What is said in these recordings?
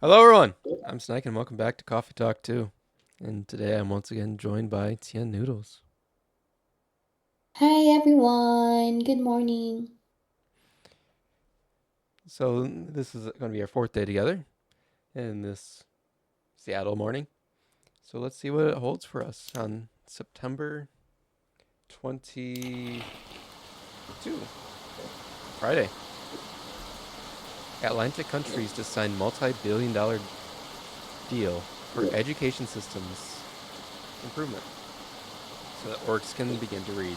Hello, everyone. I'm Snake, and welcome back to Coffee Talk 2. And today I'm once again joined by Tinnenoodles. Hi everyone, good morning. So, this is going to be our fourth day together in this Seattle morning. So, let's see what it holds for us on September 22, Friday. Atlantic countries just signed multi-billion-dollar deal for education systems improvement so that orcs can begin to read.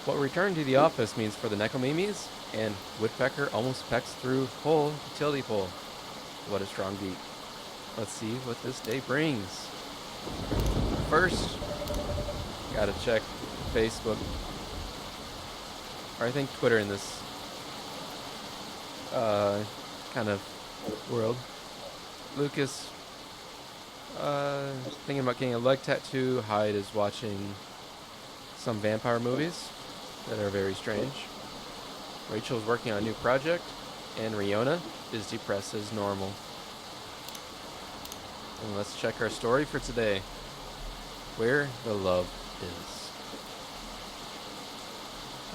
What return to the office means for the Nekomimis, and Woodpecker almost pecks through whole utility pole. What a strong beat. Let's see what this day brings. First, gotta check Facebook, or I think Twitter in this uh, kind of world. Lucas, thinking about getting a leg tattoo. Hyde is watching some vampire movies that are very strange. Rachel's working on a new project, and Riona is depressed as normal. And let's check our story for today. Where the love is.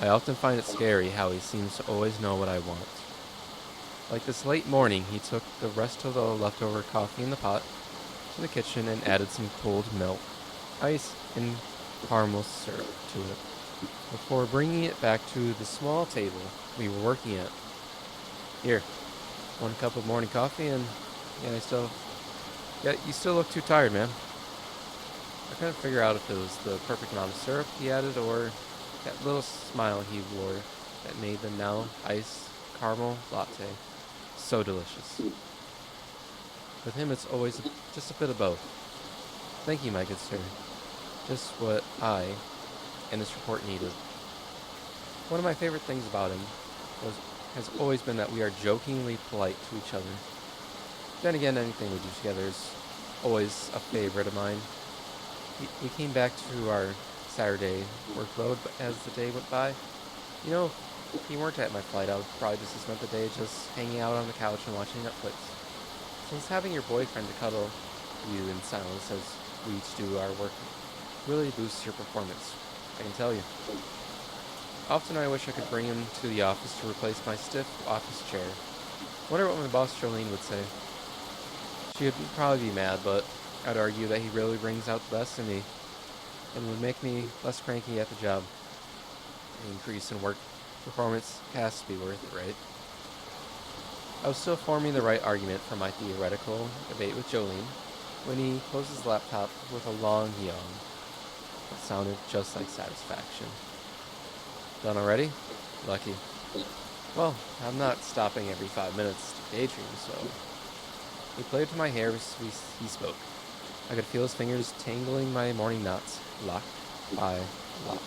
I often find it scary how he seems to always know what I want. Like this late morning, he took the rest of the leftover coffee in the pot to the kitchen and added some cold milk, ice, and caramel syrup to it before bringing it back to the small table we were working at. Here, one cup of morning coffee, and yeah, you still look too tired, man. I couldn't figure out if it was the perfect amount of syrup he added or that little smile he wore that made the now iced caramel latte so delicious. With him, it's always just a bit of both. Thank you, my good sir. Just what I and this report needed. One of my favorite things about him was has always been that we are jokingly polite to each other. Then again, anything we do together is always a favorite of mine. We came back to our Saturday workload, but as the day went by, you know, if he weren't at my flight, I would probably just have spent the day just hanging out on the couch and watching Netflix. Since having your boyfriend to cuddle you in silence as we each do our work really boosts your performance, I can tell you. Often I wish I could bring him to the office to replace my stiff office chair. Wonder what my boss Jolene would say. She would probably be mad, but I'd argue that he really brings out the best in me and would make me less cranky at the job. An increase in work performance has to be worth it, right? I was still forming the right argument for my theoretical debate with Jolene when he closed his laptop with a long yawn that sounded just like satisfaction. Done already? Lucky. Well, I'm not stopping every 5 minutes to daydream, so. He played with my hair as he spoke. I could feel his fingers tangling my morning knots, lock by lock.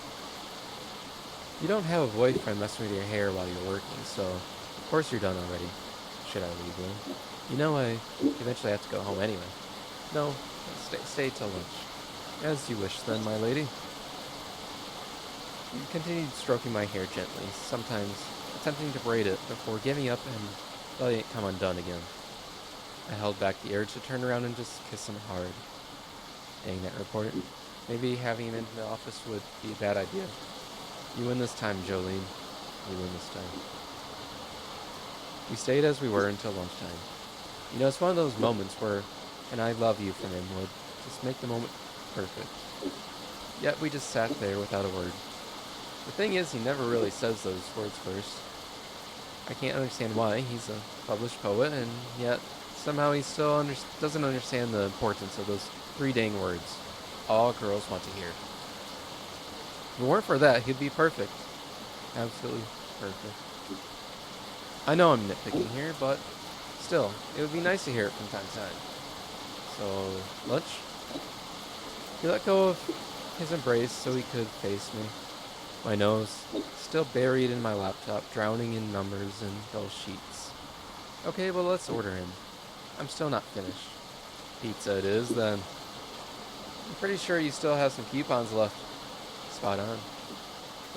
You don't have a boyfriend messing with your hair while you're working, so of course you're done already. Should I leave then? You know I eventually have to go home anyway. No, stay till lunch. As you wish then, my lady. He continued stroking my hair gently, sometimes attempting to braid it before giving up and letting it come undone again. I held back the urge to turn around and just kiss him hard. Dang that report. Maybe having him in the office would be a bad idea. You win this time, Jolene. You win this time. We stayed as we were until lunchtime. You know, it's one of those moments where an I love you from him would just make the moment perfect. Yet we just sat there without a word. The thing is, he never really says those words first. I can't understand why. He's a published poet, and yet somehow he still doesn't understand the importance of those three dang words all girls want to hear. If it weren't for that, he'd be perfect. Absolutely perfect. I know I'm nitpicking here, but still, it would be nice to hear it from time to time. So, lunch? He let go of his embrace so he could face me. My nose, still buried in my laptop, drowning in numbers and dull sheets. Okay, well, let's order him. I'm still not finished. Pizza it is, then. I'm pretty sure you still have some coupons left. Spot on.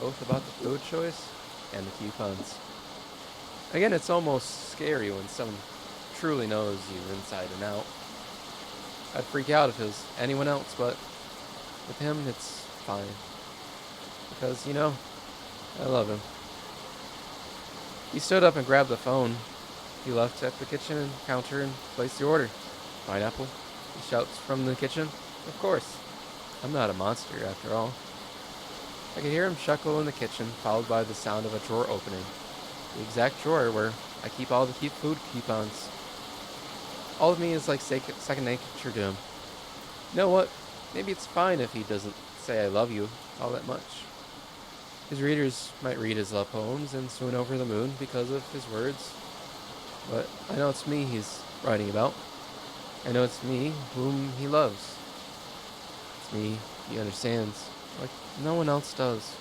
Both about the food choice and the coupons. Again, it's almost scary when someone truly knows you inside and out. I'd freak out if it was anyone else, but with him, it's fine. Because, I love him. He stood up and grabbed the phone. He left at the kitchen counter and placed the order. Pineapple? He shouts from the kitchen. Of course. I'm not a monster, after all. I could hear him chuckle in the kitchen, followed by the sound of a drawer opening. The exact drawer where I keep all the food coupons. All of me is like second nature to him. You know what? Maybe it's fine if he doesn't say I love you all that much. His readers might read his love poems and swoon over the moon because of his words. But I know it's me he's writing about. I know it's me whom he loves. It's me he understands, like no one else does.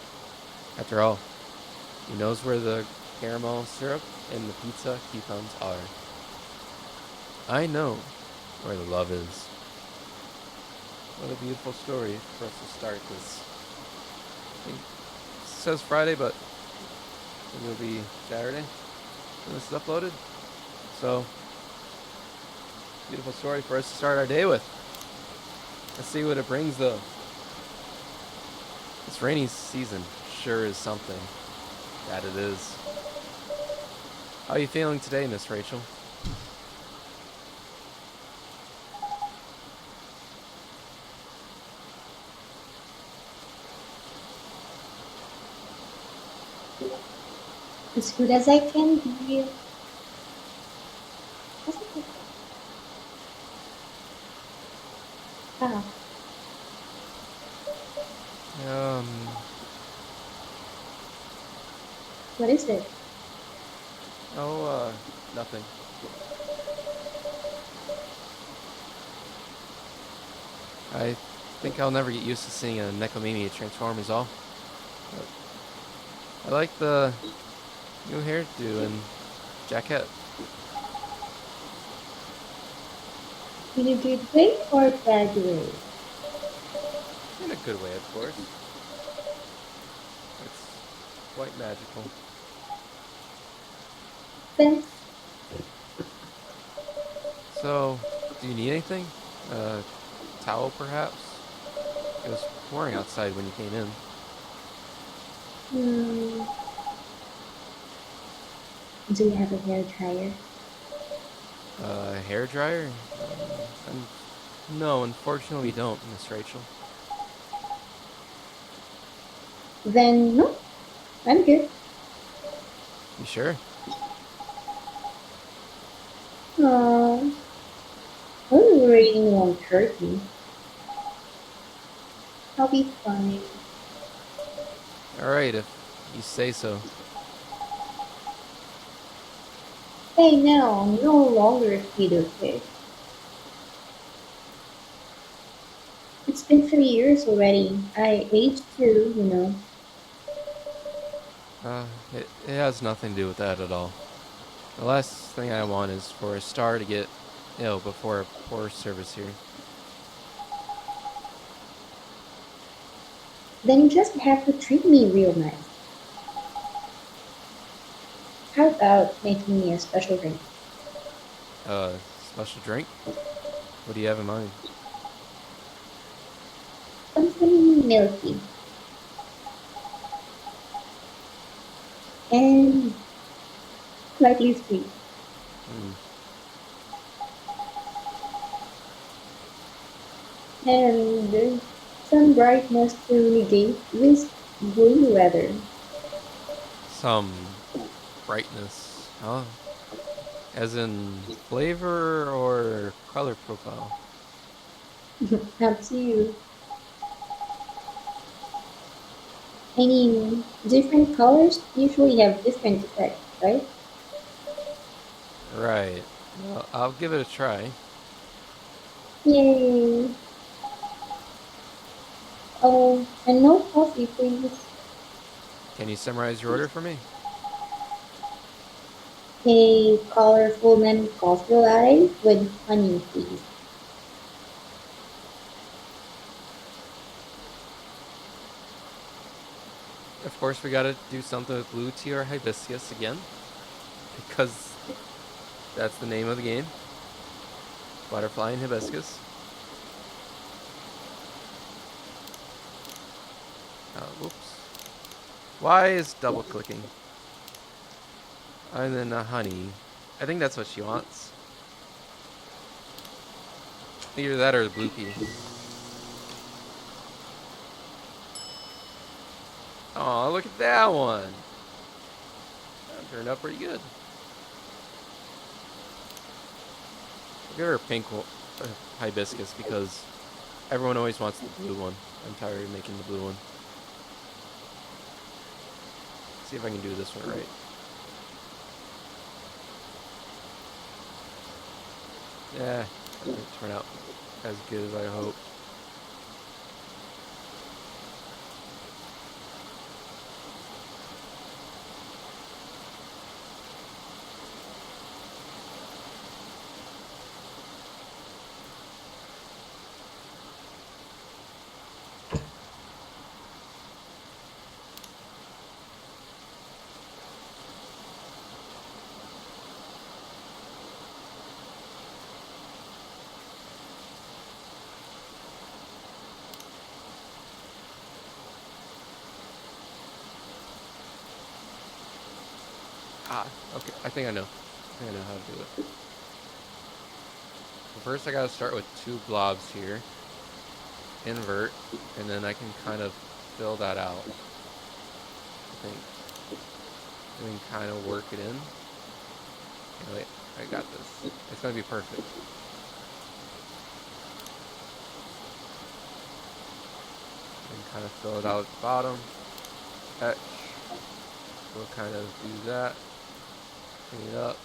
After all, he knows where the caramel syrup and the pizza coupons are. I know where the love is. What a beautiful story for us to start this. I think it says Friday, but it will be Saturday when this is uploaded. So, beautiful story for us to start our day with. Let's see what it brings, though. This rainy season sure is something. That it is. How are you feeling today, Miss Rachel? As good as I can be. Ah, Um, what is it? Nothing. I think I'll never get used to seeing a Nekomimi transform is all. But I like the new hairdo and jacket. In a good way or bad way? In a good way, of course. It's quite magical. Then, So, do you need anything? A towel, perhaps? It was pouring outside when you came in. hmm, do you have a hair dryer? A hair dryer? No, unfortunately, we don't, Miss Rachel. Then, no, I'm good. You sure? Oh, I'm rating 130. I'll be fine. All right, if you say so. Hey, now, I'm no longer a kid, okay? It's been 3 years already. I aged too. It has nothing to do with that at all. The last thing I want is for a star to get ill before a poor service here. Then you just have to treat me real nice. How about making me a special drink? Special drink? What do you have in mind? Something milky and slightly sweet. Hmm. And some brightness to negate this gloomy weather. Some brightness, huh? As in flavor or color profile? Up to you. I mean, different colors usually have different effects, right? Right. Well, I'll give it a try. Yay! Oh, and no coffee, please. Can you summarize your order for me? A colorful lemon coffee latte with honey, please. Of course, we gotta do something with blue tea or hibiscus again. Because That's the name of the game. Butterfly and Hibiscus. Whoops. Why is double clicking? And then honey. I think that's what she wants. Either that or the blue pea. Oh, look at that one. That turned out pretty good. I'll give her a pink hibiscus because everyone always wants the blue one. I'm tired of making the blue one. See if I can do this one right. Yeah, that didn't turn out as good as I hoped. Okay, I think I know. I think I know how to do it. So first I gotta start with 2 blobs here. Invert, and then I can kind of fill that out. I think. And then kind of work it in. Okay, wait, I got this. It's gonna be perfect. And kind of fill it out at the bottom. Etch. We'll kind of do that. Clean it up.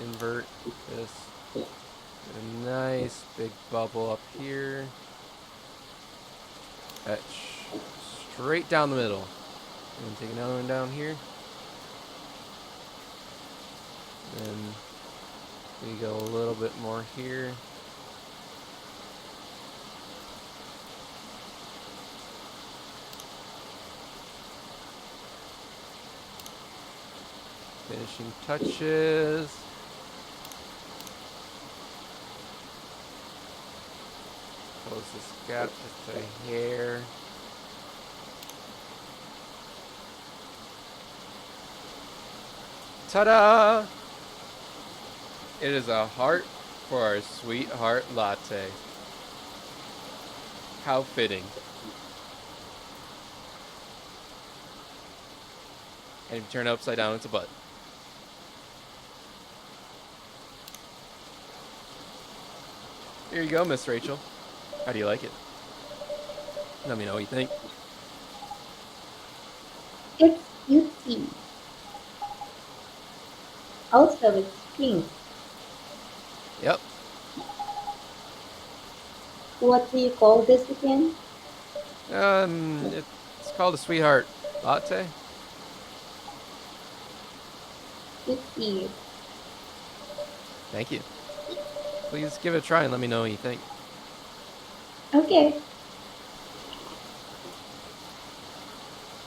Invert this. A nice big bubble up here. Etch straight down the middle. And take another one down here. Then we go a little bit more here. Finishing touches. Close this gap just a hair. Ta-da! It is a heart for our sweetheart latte. How fitting. And if you turn it upside down, it's a butt. Here you go, Miss Rachel. How do you like it? Let me know what you think. It's cutesy. Also, it's pink. Yep. What do you call this again? It's called a sweetheart latte. Cutesy. Thank you. Please give it a try and let me know what you think. Okay.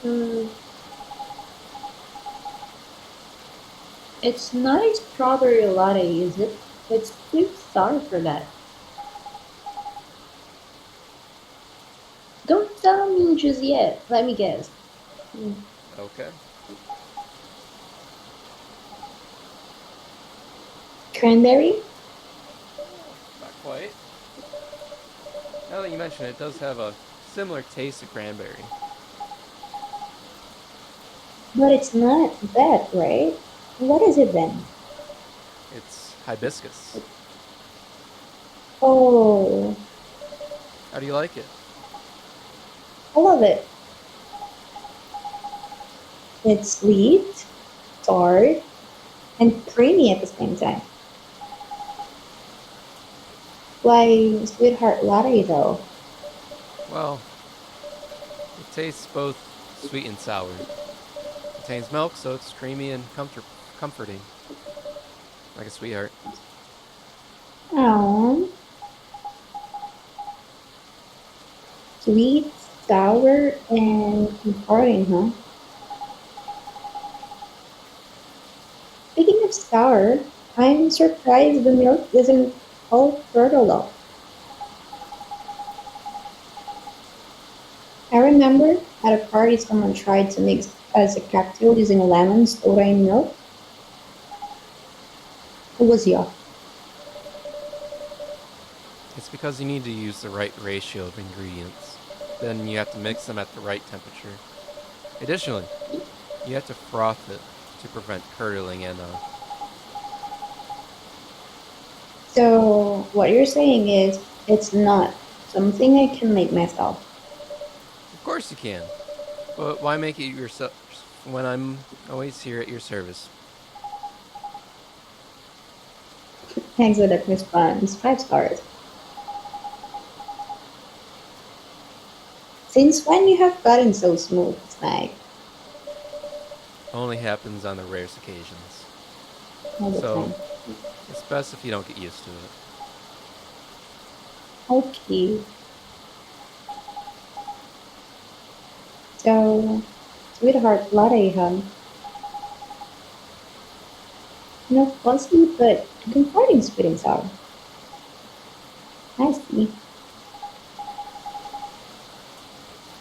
Mm, it's not a strawberry latte, is it? It's too sour for that. Don't tell me just yet. Let me guess. Mm, Okay. Cranberry? Not quite. Now that you mention it, it does have a similar taste to cranberry. But it's not that, right? What is it then? It's hibiscus. Oh, How do you like it? I love it. It's sweet, tart, and creamy at the same time. Why sweetheart latte though? Well, it tastes both sweet and sour. It contains milk, so it's creamy and comforting. Like a sweetheart. Oh, sweet, sour, and comforting, huh? Speaking of sour, I'm surprised the milk isn't all curdled up. I remember at a party someone tried to mix as a cocktail using lemon, soda, and milk. It was yuck. It's because you need to use the right ratio of ingredients. Then you have to mix them at the right temperature. Additionally, you have to froth it to prevent curdling and So what you're saying is it's not something I can make myself. of course you can. But why make it yourself when I'm always here at your service? Thanks for that response. 5 stars. Since when you have gotten so smooth, Snag? Only happens on the rarest occasions. All the So time. it's best if you don't get used to it. Okay. So, sweetheart latte, huh? Fuzzy but comforting sweet and sour. I see.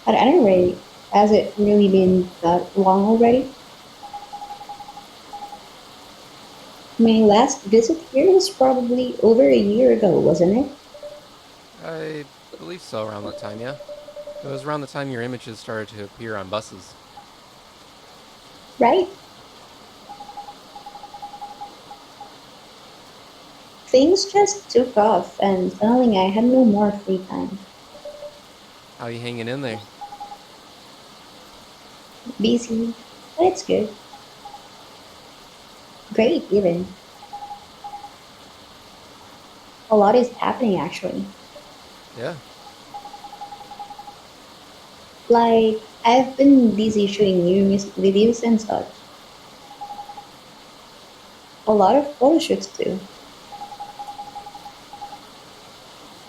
At any rate, has it really been that long already? My last visit here was probably over a year ago, wasn't it? I believe so around that time, yeah. It was around the time your images started to appear on buses. Right? Things just took off, and suddenly I had no more free time. How you hanging in there? Busy, but it's good. Great, even. A lot is happening actually. Yeah. Like, I've been busy shooting new music videos and such. A lot of photo shoots too.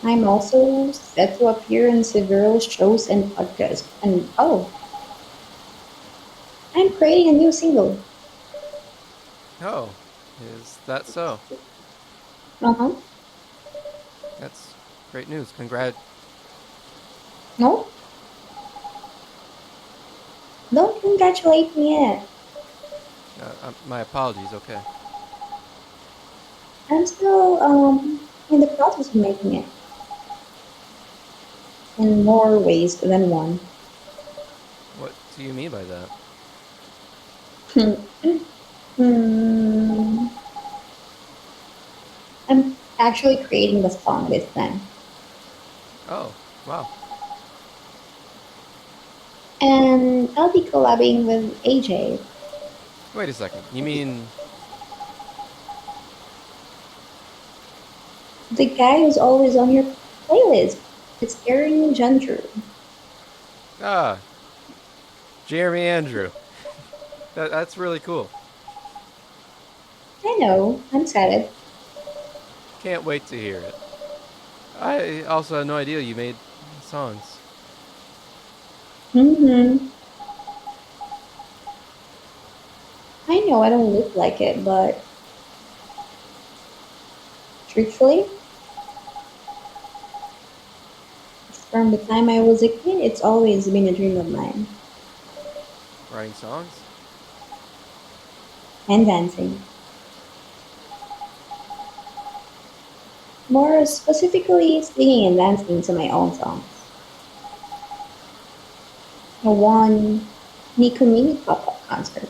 I'm also set to appear in several shows and podcasts. And oh, I'm creating a new single. Oh, is that so? Uh huh. That's great news. Congrat. No, don't congratulate me yet. My apologies. Okay. I'm still in the process of making it in more ways than one. What do you mean by that? Hmm. I'm actually creating the song this time. Oh, wow. And I'll be collabing with AJ, Wait a second. You mean the guy who's always on your playlist. It's Aaron Gentry. ah, Jeremy Andrew? That's really cool. I know, I'm excited. Can't wait to hear it. I also had no idea you made songs. Mm-hmm. I know I don't look like it, but truthfully, from the time I was a kid, it's always been a dream of mine. Writing songs? And dancing. More specifically, singing and dancing to my own songs. The one Nico Mini pop-up concert.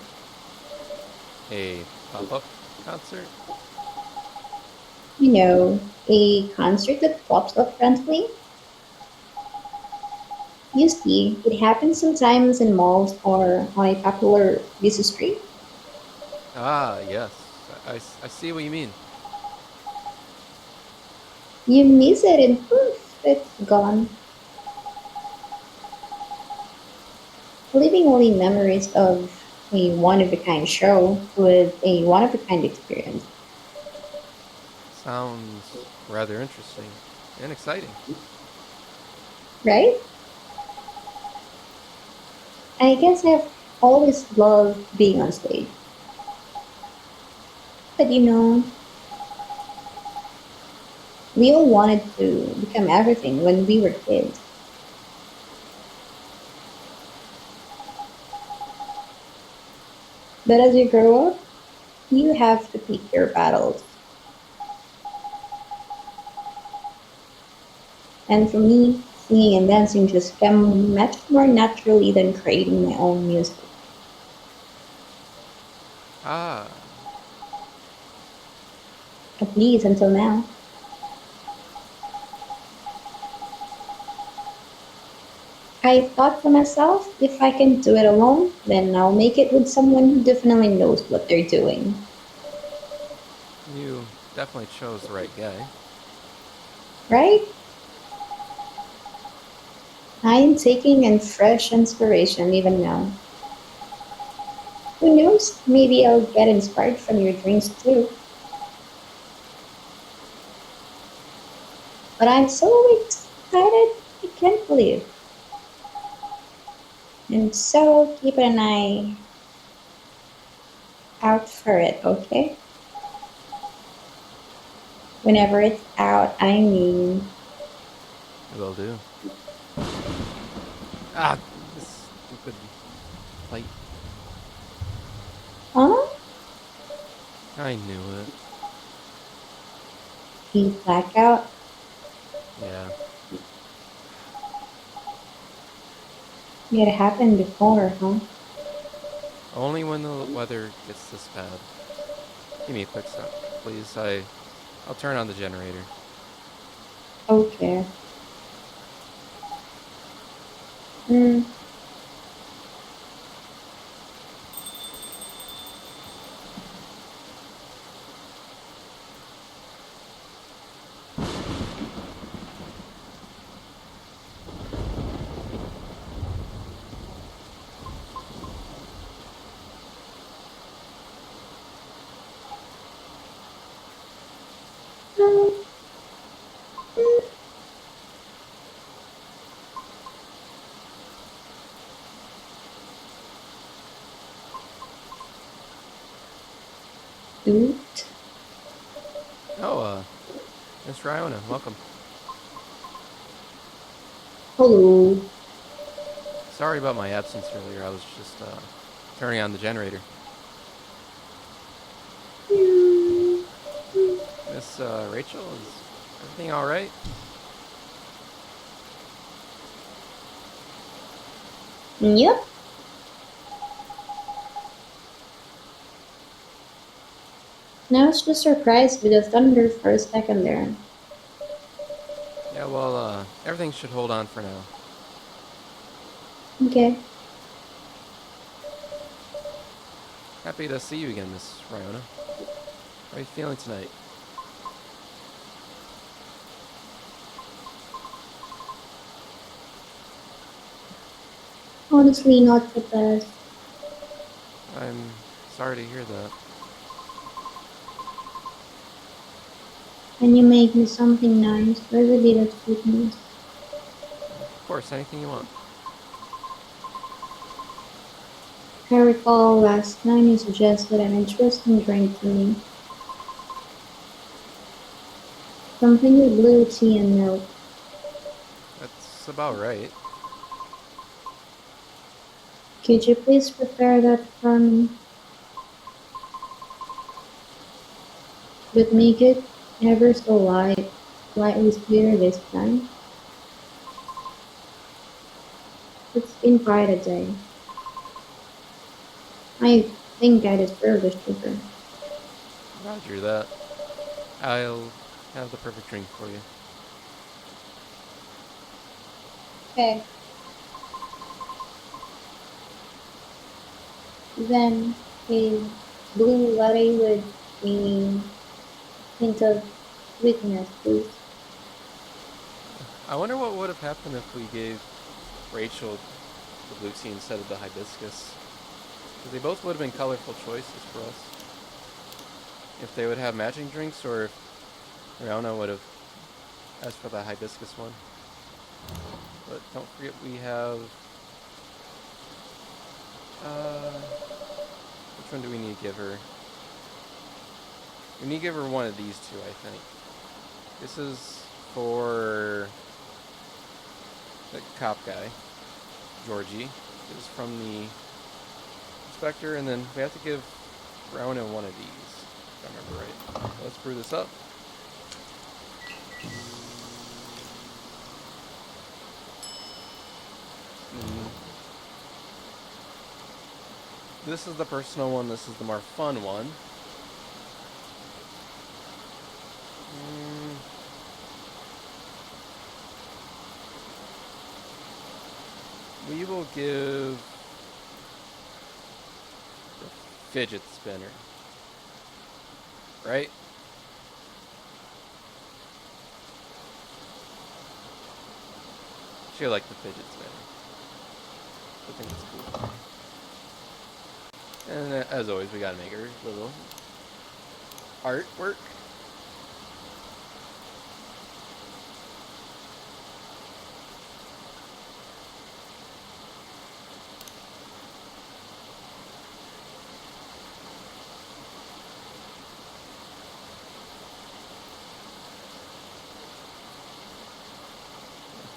A pop up concert? A concert that pops up randomly. You see, it happens sometimes in malls or on a popular busy street. Ah, yes. I see what you mean. You miss it and poof, it's gone. Leaving only memories of a one-of-a-kind show with a one-of-a-kind experience, Sounds rather interesting and exciting. right? I guess I've always loved being on stage. But We all wanted to become everything when we were kids. But as you grow up, you have to pick your battles. And for me, singing and dancing just come much more naturally than creating my own music. Ah, At least until now. I thought to myself, if I can do it alone, then I'll make it with someone who definitely knows what they're doing. you definitely chose the right guy. Right? I am taking in fresh inspiration even now. Who knows? Maybe I'll get inspired from your drinks too. But I'm so excited, I can't believe. And so keep an eye out for it, okay? Whenever it's out, I mean. Will do. Ah, this stupid plate. Huh? I knew it. The blackout? Yeah. It happened before, huh? Only when the weather gets this bad. Give me a quick sec, please. I'll turn on the generator. Okay. Hmm. Oot. Oh, Miss Riona, welcome. Hello. Sorry about my absence earlier. I was just turning on the generator. Miss Rachel, is everything all right? Yep. I was just surprised with the thunder for a second there. Yeah, well, everything should hold on for now. Okay. Happy to see you again, Miss Riona. How are you feeling tonight? Honestly, not the best. I'm sorry to hear that. Can you make me something nice with a bit of sweetness? Of course, anything you want. I recall last time you suggested an interesting drink to me. Something with blue tea and milk. That's about right. Could you please prepare that for me? But make it ever so light, slightly sweeter this time. It's been quite a day. I think I deserve the sugar. Roger that. I'll have the perfect drink for you. Okay, then a blue latte with a hint of sweetness, please. I wonder what would have happened if we gave Rachel the blue tea instead of the hibiscus. Because they both would have been colorful choices for us. If they would have matching drinks, or if Riona would have asked for the hibiscus one. But don't forget we have... Uh, which one do we need to give her? We need to give her one of these two, I think. This is for the cop guy, Georgie. This is from the inspector, and then we have to give Rowan one of these, if I remember right. So let's brew this up. Mm. This is the personal one. This is the more fun one. We will give the fidget spinner, right? She like the fidget spinner. I think it's cool. And as always, we gotta make her little artwork.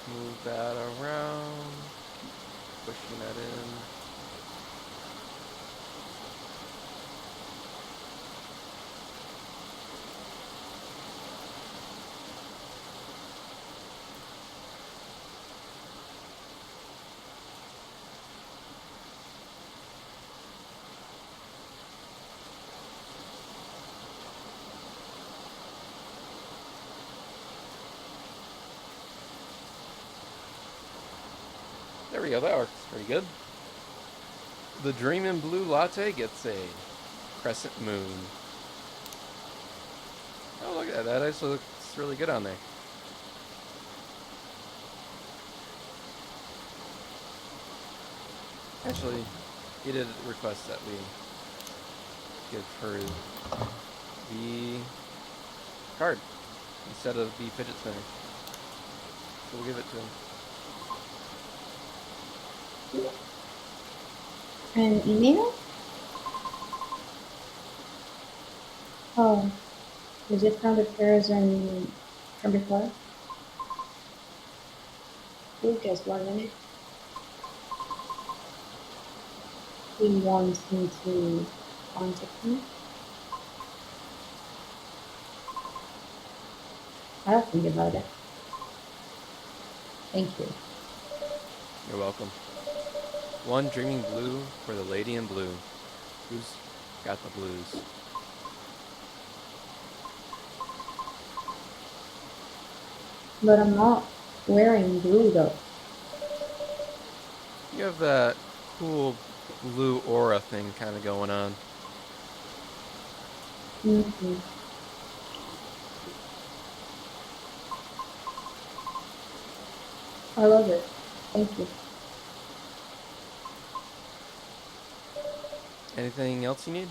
Move that around. Keep pushing that in. There we go, that works pretty good. The Dreamin' Blue Latte gets a crescent moon. Oh, look at that. That actually looks really good on there. Actually, he did request that we give her the card instead of the fidget spinner. So we'll give it to him. An email? Oh, is it from the person from before? Wait just 1 minute. He wants me to contact me. I'll think about it. Thank you. You're welcome. One Dreaming Blue for the lady in blue. Who's got the blues? But I'm not wearing blue though. You have that cool blue aura thing kind of going on. Mm-hmm. I love it. Thank you. Anything else you need?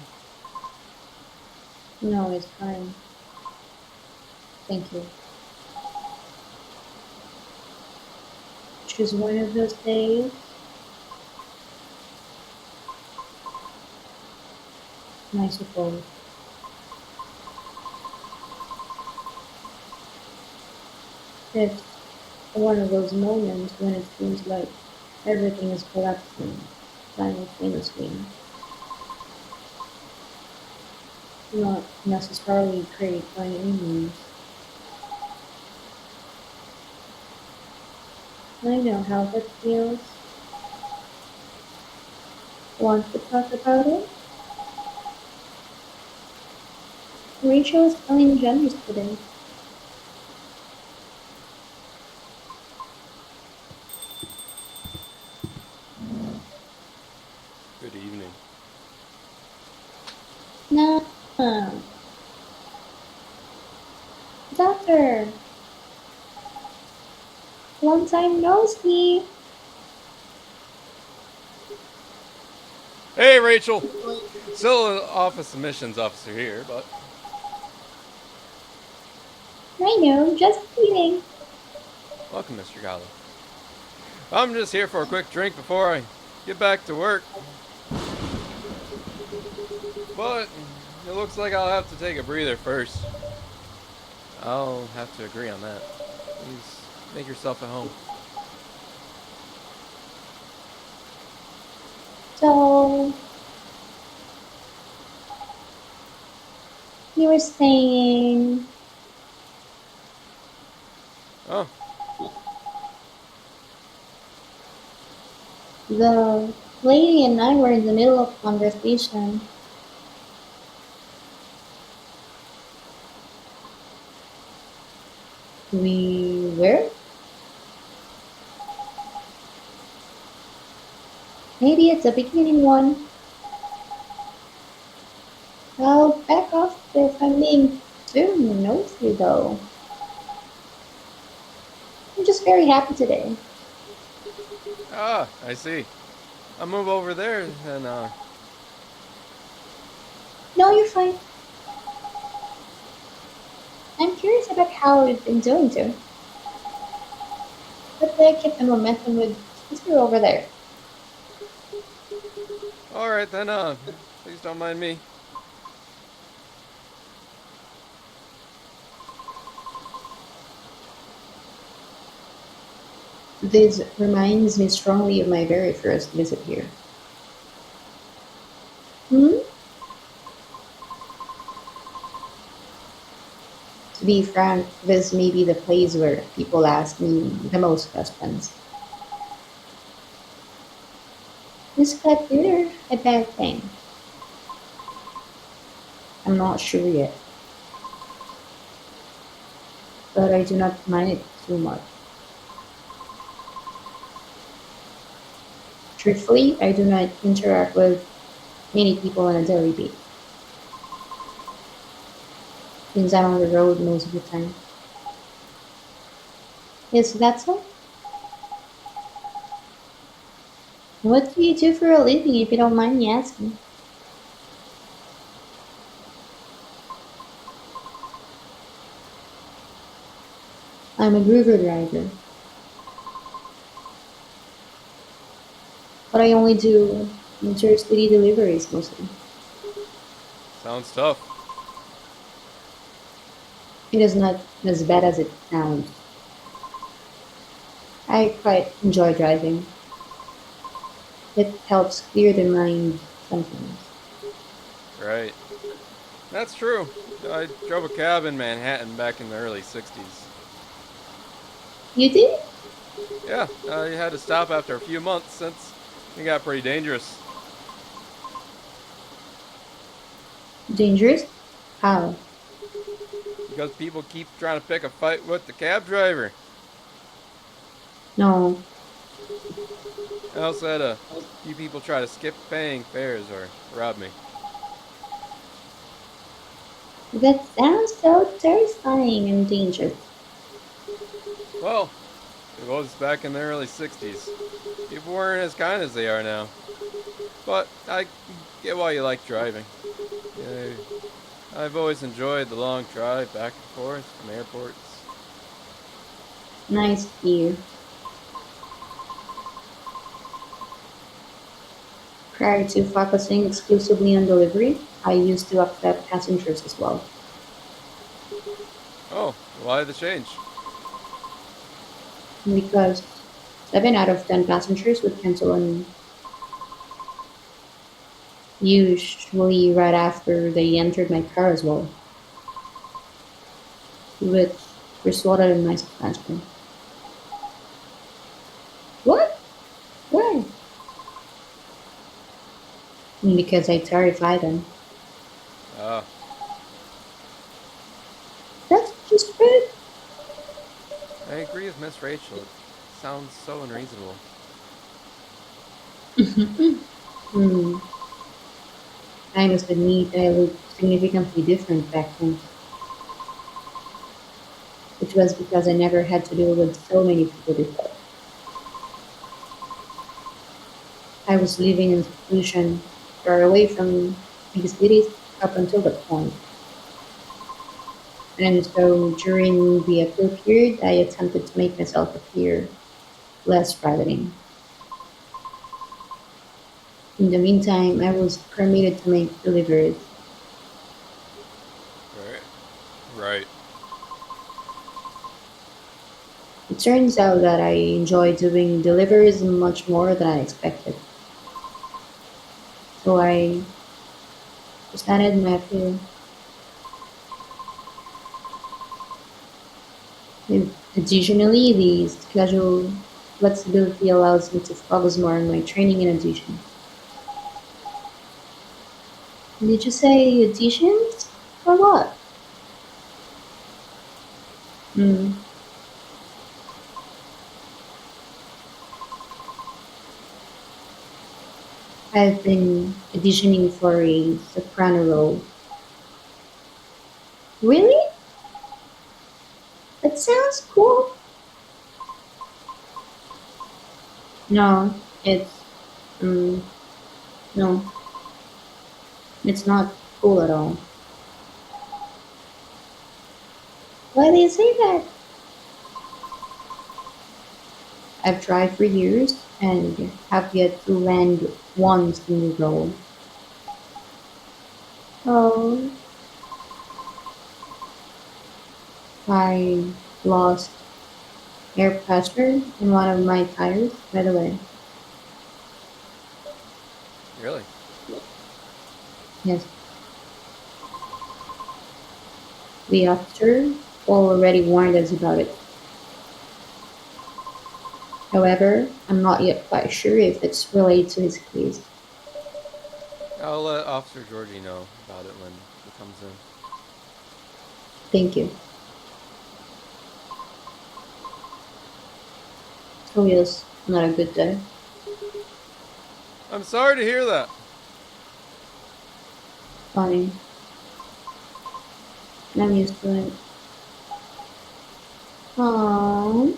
No, it's fine. Thank you. Choose one of those days. I suppose. It's one of those moments when it feels like everything is collapsing simultaneously. Not necessarily great by any means. I know how that feels. Want to talk about it? Rachel is feeling generous today. Good evening. Nah. Doctor, long time no see. Hey, Rachel! Still an office admissions officer here, but I know, just kidding. welcome, Mr. Gala. I'm just here for a quick drink before I get back to work. But it looks like I'll have to take a breather first. I'll have to agree on that. Please make yourself at home. So, you were saying Oh, the lady and I were in the middle of conversation. We were? Maybe it's a beginning one. I'll back off if I'm being too nosy though. I'm just very happy today. I see. I'll move over there and, No, you're fine. I'm curious about how we've been doing too. But they keep the momentum with sister over there. alright then, please don't mind me. This reminds me strongly of my very first visit here. Hmm? To be frank, this may be the place where people ask me the most questions. Is cat litter a bad thing? I'm not sure yet, but I do not mind it too much. Truthfully, I do not interact with many people on a daily basis since I'm on the road most of the time. Is that so? What do you do for a living if you don't mind me asking? I'm a groover driver, but I only do intercity deliveries mostly. Sounds tough. It is not as bad as it sounds. I quite enjoy driving. It helps clear the mind sometimes. Right. That's true. I drove a cab in Manhattan back in the early 60s. You did? Yeah, I had to stop after a few months since it got pretty dangerous. Dangerous? How? Because people keep trying to pick a fight with the cab driver. No, I also had a few people try to skip paying fares or rob me. that sounds so terrifying and dangerous. Well, it was back in the early 60s. People weren't as kind as they are now. But I get why you like driving. Yeah, I've always enjoyed the long drive back and forth from airports. Nice view. Prior to focusing exclusively on delivery, I used to accept passengers as well. Oh, why the change? Because 7 out of 10 passengers would cancel on me, usually right after they entered my car as well, which resulted in my suspension. What? Why? Because I terrify them. Ah, That's just rude. I agree with Miss Rachel. It sounds so unreasonable. Hmm. I must admit I looked significantly different back then, which was because I never had to deal with so many people before. I was living in seclusion, far away from big cities up until that point. And so during the appeal period, I attempted to make myself appear less threatening. In the meantime, I was permitted to make deliveries. Right. Right. It turns out that I enjoy doing deliveries much more than I expected. So I just added my few. Additionally, the schedule flexibility allows me to focus more on my training in addition. Did you say additions? For what? Hmm. I've been auditioning for a soprano role. Really? That sounds cool. No, mm, no, it's not cool at all. Why do you say that? I've tried for years and have yet to land one single role. Oh, I lost air pressure in one of my tires, by the way. Really? Yes, the officer already warned us about it. However, I'm not yet quite sure if it's related to his case. I'll let Officer Georgie know about it when he comes in. Thank you. So yes, not a good day. I'm sorry to hear that. Fine. I'm used to it. Aww.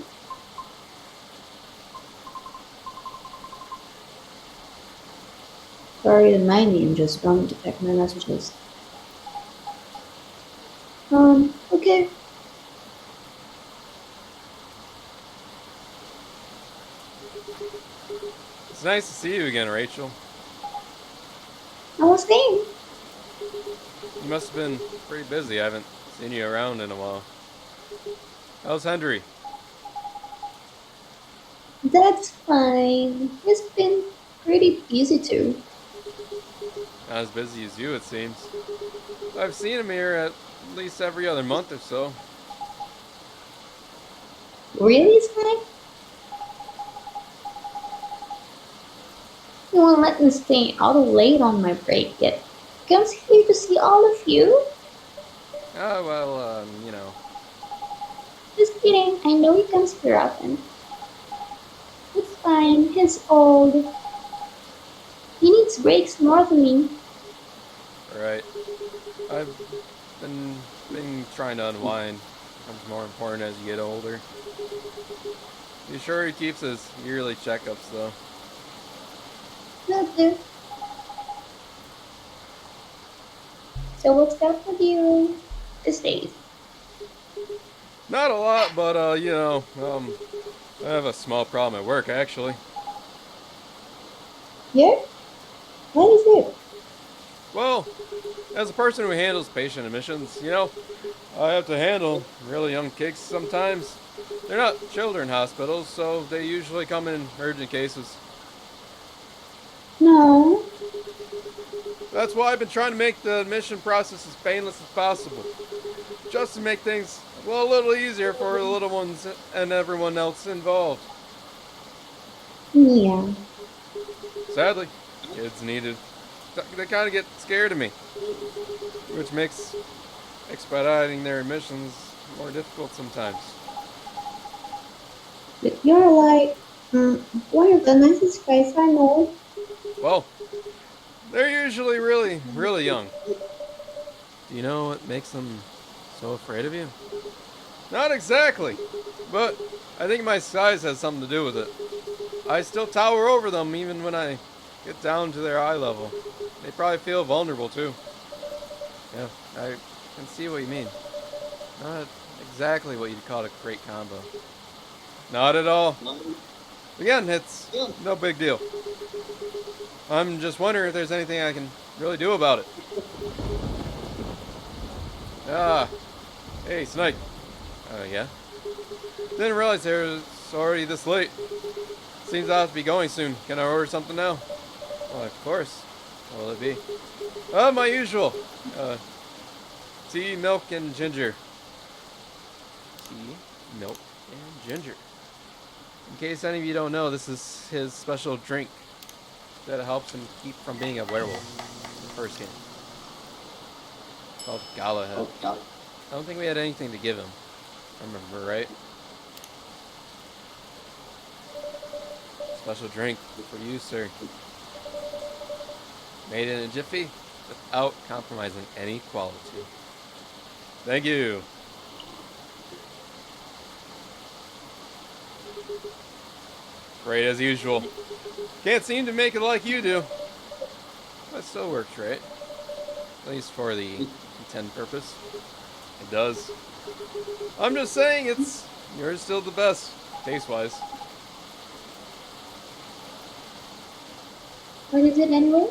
Sorry to mind me, I'm just going to check my messages. Okay. It's nice to see you again, Rachel. I was saying. You must have been pretty busy. I haven't seen you around in a while. How's Henry? That's fine. He's been pretty busy too. Not as busy as you, it seems. I've seen him here at least every other month or so. Really, Snake? You won't let me stay out late on my break yet. Comes here to see all of you? Ah, well, you know. Just kidding. I know he comes here often. It's fine. He's old. He needs breaks more than me. Right. I've been trying to unwind. Becomes more important as you get older. You sure he keeps his yearly checkups though? Will do. So what's up with you these days? Not a lot, but I have a small problem at work actually. Yeah? What is it? Well, as a person who handles patient admissions, I have to handle really young kids sometimes. They're not children hospitals, so they usually come in urgent cases. No. That's why I've been trying to make the admission process as painless as possible, just to make things, well, a little easier for the little ones and everyone else involved. Yeah. Sadly, kids needed. They kind of get scared of me, which makes expediting their admissions more difficult sometimes. But you're like one of the nicest guys I know. Well, they're usually really, really young. Do you know what makes them so afraid of you? Not exactly, but I think my size has something to do with it. I still tower over them even when I get down to their eye level. They probably feel vulnerable too. Yeah, I can see what you mean. Not exactly what you'd call a great combo. Not at all. Again, it's no big deal. I'm just wondering if there's anything I can really do about it. Ah, hey, Snake. Yeah? Didn't realize it was already this late. Seems I'll have to be going soon. Can I order something now? Well, of course. What will it be? My usual. Uh, tea, milk, and ginger. Tea, milk, and ginger. In case any of you don't know, this is his special drink that helps him keep from being a werewolf in the first game. It's called Galahad. Oh, God. I don't think we had anything to give him. I remember, right? Special drink for you, sir. Made in a jiffy without compromising any quality. Thank you. Great as usual. Can't seem to make it like you do. That still works, right? At least for the intended purpose. It does. I'm just saying yours still the best, taste-wise. What is it anyway?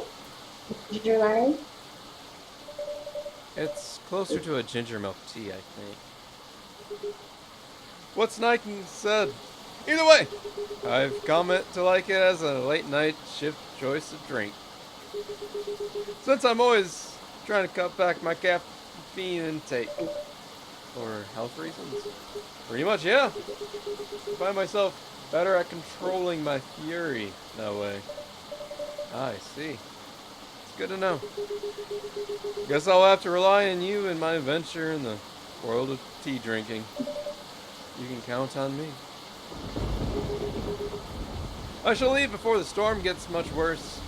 Ginger latte? It's closer to a ginger milk tea, I think. What's Nike said? Either way, I've come to like it as a late night shift choice of drink. Since I'm always trying to cut back my caffeine intake. For health reasons? Pretty much, yeah. I find myself better at controlling my fury that way. I see. It's good to know. Guess I'll have to rely on you in my venture in the world of tea drinking. You can count on me. I shall leave before the storm gets much worse.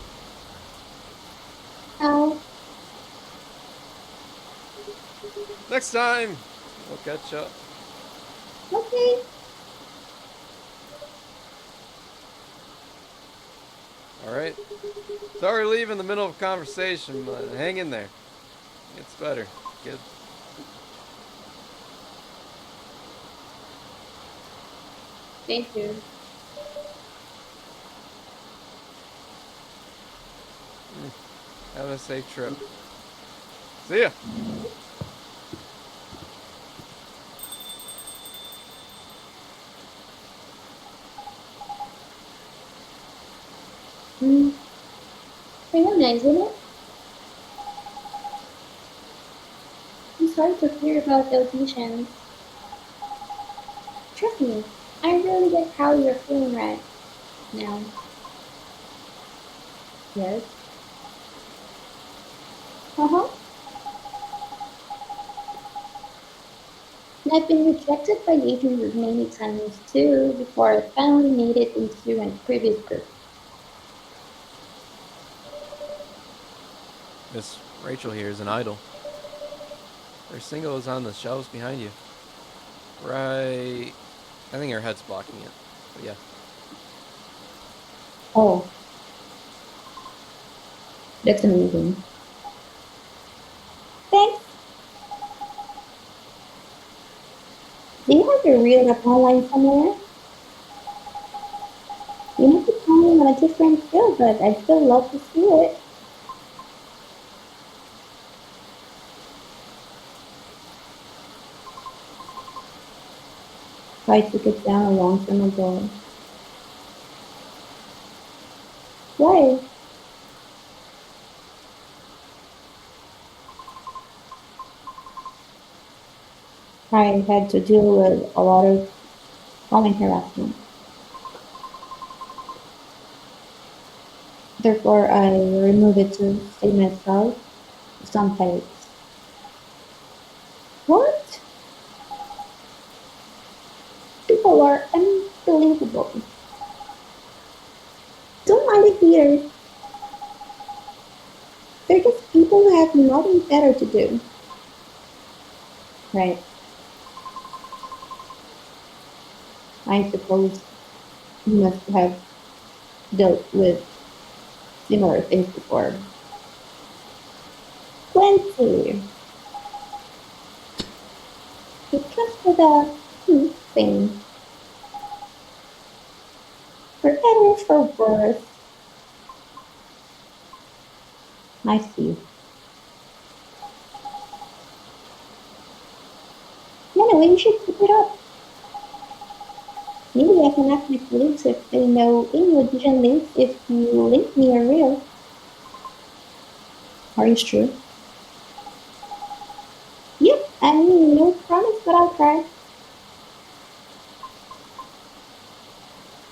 Oh, Next time, we'll catch up. okay. Alright? Sorry to leave in the middle of a conversation, but hang in there. It's better, kid. Thank you. Have a safe trip. See ya! Mm, kind of nice, isn't it? I'm sorry to hear about the auditions. Trust me, I really get how you're feeling right now. Yes. Uh-huh. And I've been rejected by agents many times too before I finally made it into my previous group. Miss Rachel here is an idol. Her single is on the shelves behind you. Right. I think her head's blocking it. But yeah. Oh, that's amazing. Thanks. Do you have your reel up online somewhere? You might be playing on a different field, but I'd still love to see it. I took it down a long time ago. Why? I had to deal with a lot of comment harassment. Therefore, I removed it to save myself some headaches. What? People are unbelievable. Don't mind the haters. They're just people who have nothing better to do. Right. I suppose you must have dealt with similar things before. Plenty. It's just for the thing. For better, for worse. I see. Anyway, you should keep it up. can ask my colleagues if they know any audition links if you link me a reel. Are you sure? Yep, I mean, no promise, but I'll try.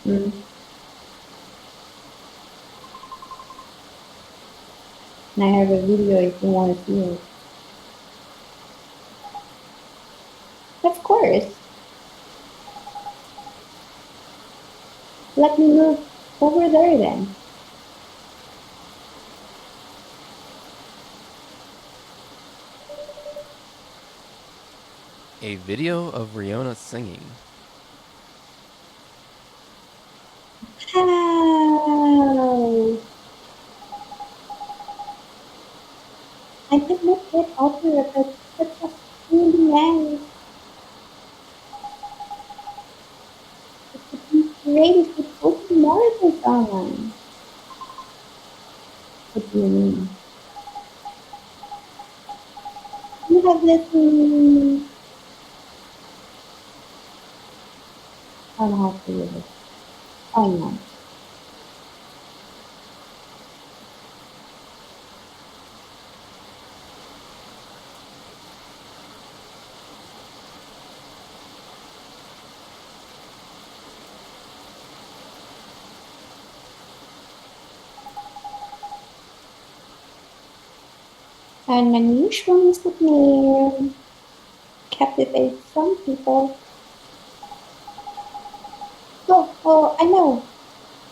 Mm. And I have a video if you want to see it. Of course. Let me move over there then. A video of Riona singing. How? I could not get over it, but that was really nice. It would be great if you posted more of this online. What do you mean? You have this I don't know how to use it. Oh no. An unusual music may captivate some people. Oh, I know.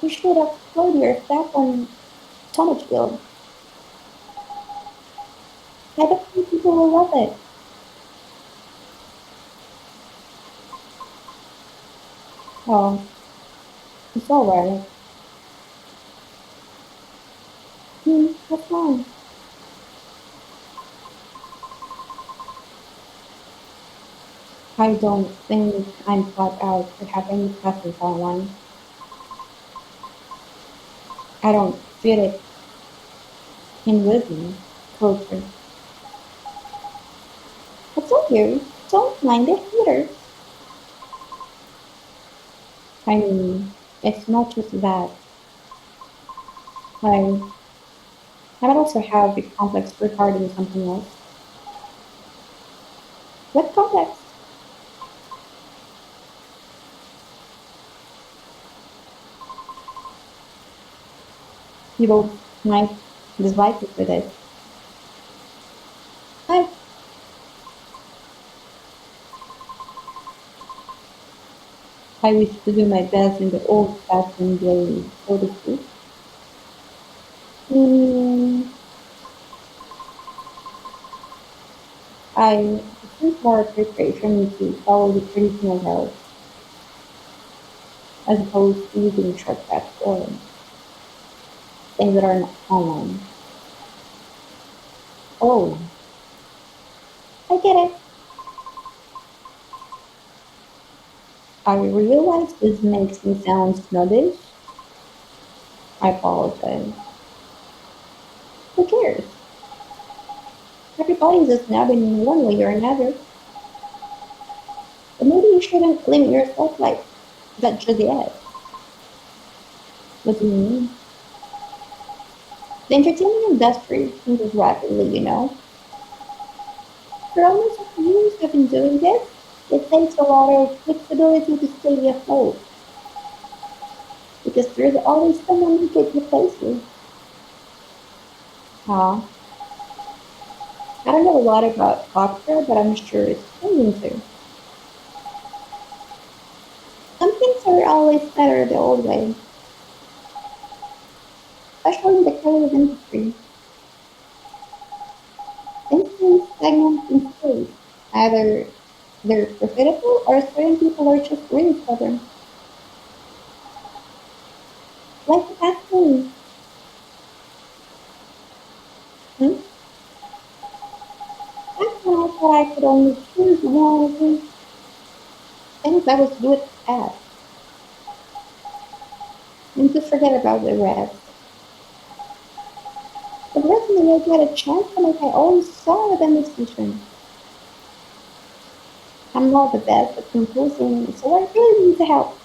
You should upload your stuff on Toge Guild. I bet you people will love it. Oh, it's alright. What's wrong? I don't think I'm thought out to have any presence online. I don't fit it in with me culture. I told you, don't mind the haters. I mean, it's not just that. I, I might also have a complex regarding something else. What complex? You both might dislike it with it. I, I wish to do my best in the old-fashioned way, so to speak. Mm, I choose more preparation to follow the traditional route as opposed to using shortcuts or things that are not online. Oh, I get it. I realize this makes me sound snobbish. I apologize. Who cares? Everybody's a snob in one way or another. But maybe you shouldn't limit yourself like that just yet. What do you mean? The entertainment industry changes rapidly, you know. For almost years I've been doing this. It takes a lot of flexibility to stay afloat because there's always someone who could replace you. Uh, I don't know a lot about opera, but I'm sure it's changing too. Some things are always better the old way, especially in the creative industry. Things can stagnant in space. Either they're profitable or certain people are just really stubborn. Like the past thing. Hmm? Back when I thought I could only choose one of the things I was good at, and to forget about the rest. But recently I got a chance to make my own song with a musician. I'm not the best at composing, so I really need the help.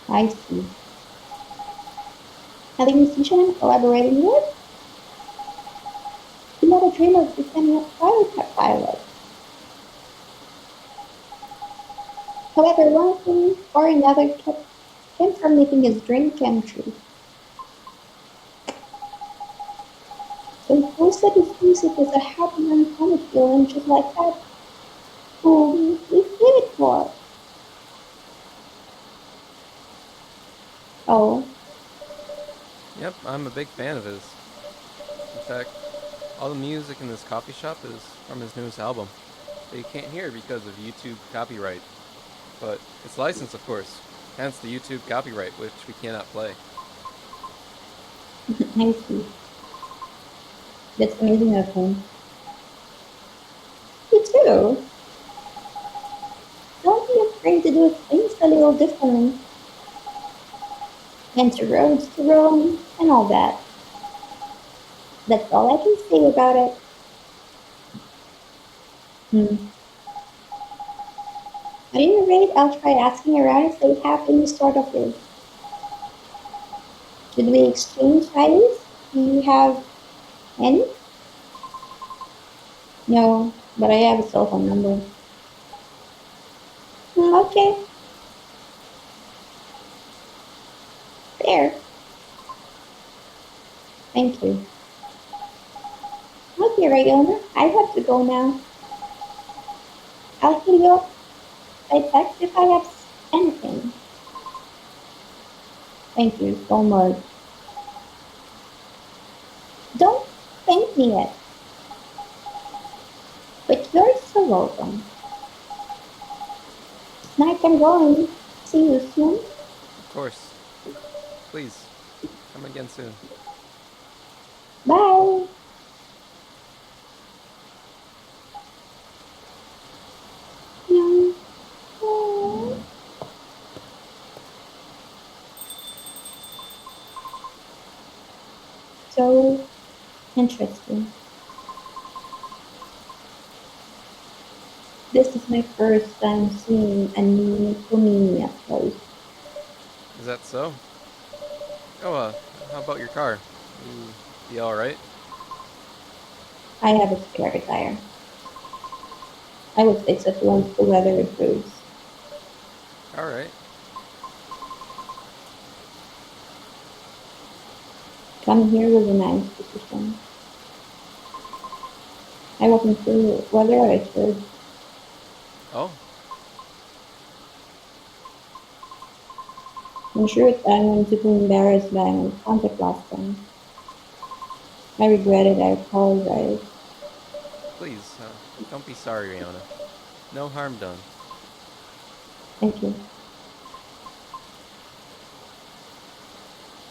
I see. And the musician I'm collaborating with, he had a dream of becoming a private jet pilot. However, one thing or another kept him from making his dream come true. So he posted his music as a happy and funny feeling just like that. Who we did it for? Oh, Yep, I'm a big fan of his. In fact, all the music in this coffee shop is from his newest album. But you can't hear because of YouTube copyright. But it's licensed, of course, hence the YouTube copyright, which we cannot play. I see. That's amazing of him. You too. Don't be afraid to do things a little differently. Enter roads to roam and all that. That's all I can say about it. Hmm. At any rate, I'll try asking around if they have any sort of this. Should we exchange IDs? Do you have any? No, but I have a cell phone number. Okay, there. Thank you. Okay, Rayona, I have to go now. I'll hit you up by text if I have anything. Thank you so much. Don't thank me yet, but you're so welcome. Tonight I'm going. See you soon. Of course. Please, come again soon. Bye. So interesting. This is my first time seeing a new community up close. Is that so? Oh, how about your car? You alright? I have a spare tire. I will fix it once the weather improves. Alright. Come here with a nice decision. I wasn't sure whether I should. Oh, I'm sure I went too embarrassed by my contact last time. I regret it. I apologize. please, don't be sorry, Riona. No harm done. Thank you.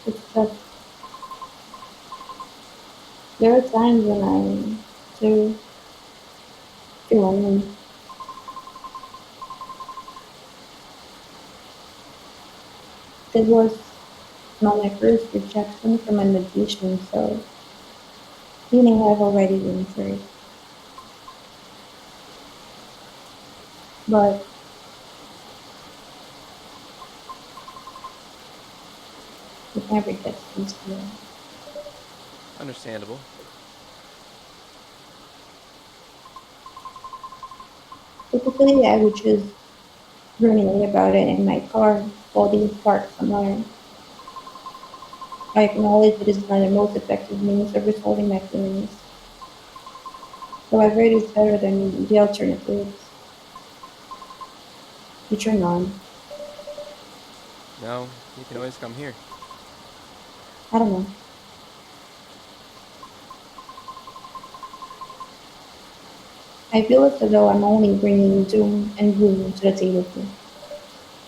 It's just there are times when I'm too lonely. This was not my first rejection from a magician, so you may have already been first. But it never gets easier. Understandable. Typically, I would just ruminate about it in my car while being parked somewhere. I acknowledge it is not the most effective means of resolving my feelings. However, it is better than the alternatives, which are none. No, you can always come here. I don't know. I feel as though I'm only bringing doom and gloom to the table here.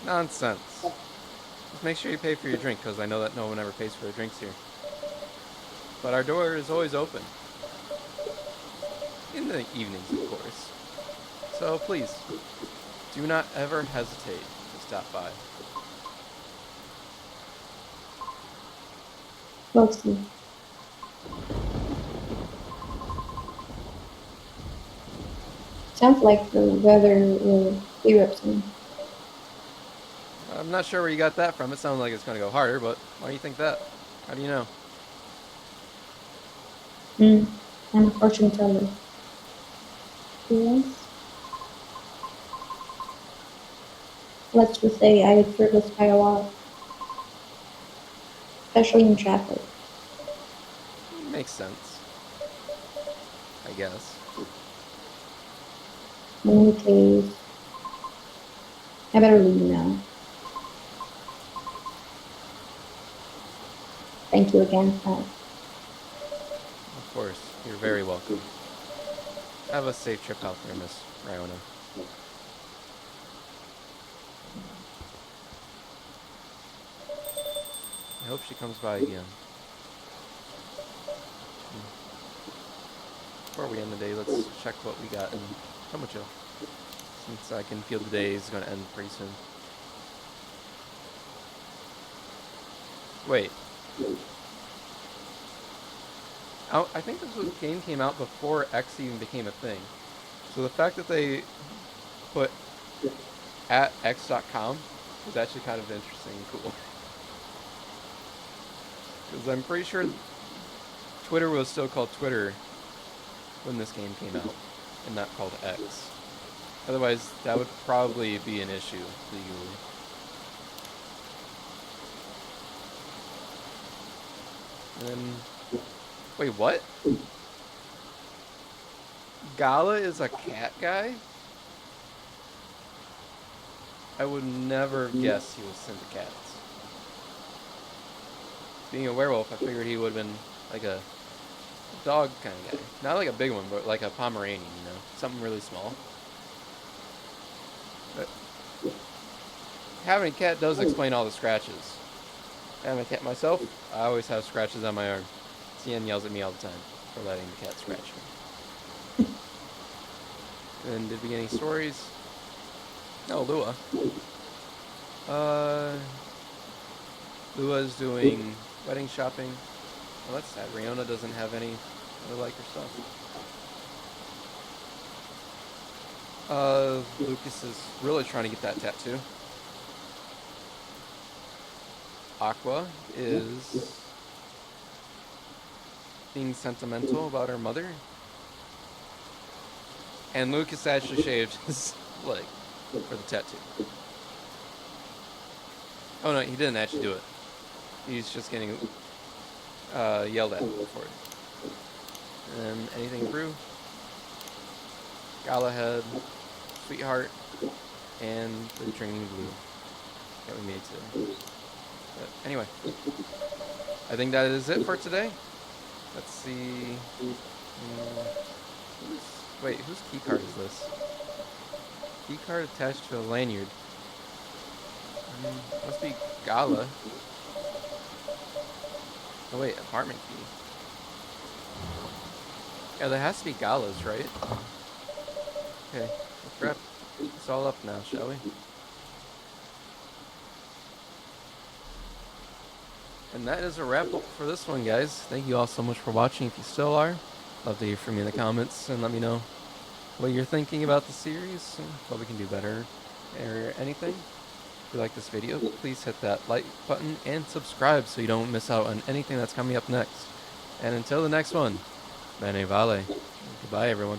Nonsense. Just make sure you pay for your drink, because I know that no one ever pays for their drinks here. But our door is always open. In the evenings, of course. So please, do not ever hesitate to stop by. We'll see. Sounds like the weather will clear up soon. I'm not sure where you got that from. It sounded like it's going to go harder, but why do you think that? How do you know? I'm a fortune teller. Yes. Let's just say I observe the sky a lot, especially in traffic. Makes sense, I guess. In any case, I better leave now. Thank you again, Pat. Of course, you're very welcome. Have a safe trip out there, Miss Riona. I hope she comes by again. Before we end the day, let's check what we got in Tomocho, since I can feel the day is going to end pretty soon. Wait. I think this game came out before X even became a thing. So the fact that they put at x.com is actually kind of interesting and cool. Because I'm pretty sure Twitter was still called Twitter when this game came out, and not called X. Otherwise, that would probably be an issue legally. And then, wait, what? Gala is a cat guy? I would never have guessed he was into cats. Being a werewolf, I figured he would have been like a dog kind of guy. Not like a big one, but like a Pomeranian, you know? Something really small. But having a cat does explain all the scratches. Having a cat myself, I always have scratches on my arm. Cian yells at me all the time for letting the cat scratch me. And did we get any stories? No, Lua. Lua's doing wedding shopping. Well, that's sad. Riona doesn't have any really like her stuff. Lucas is really trying to get that tattoo. Aqua is being sentimental about her mother. And Lucas actually shaved his leg for the tattoo. Oh no, he didn't actually do it. He's just getting yelled at for it. And anything brew? Galahad, Sweetheart, and the Training Blue that we made today. But anyway, I think that is it for today. Let's see. Whose key card is this? Key card attached to a lanyard. Must be Gala. Oh wait, apartment key. Yeah, that has to be Gala's, right? Okay, let's wrap this all up now, shall we? And that is a wrap up for this one, guys. Thank you all so much for watching. If you still are, love to hear from you in the comments and let me know what you're thinking about the series and what we can do better or anything. If you like this video, please hit that like button and subscribe so you don't miss out on anything that's coming up next. And until the next one, bene vale. Goodbye, everyone.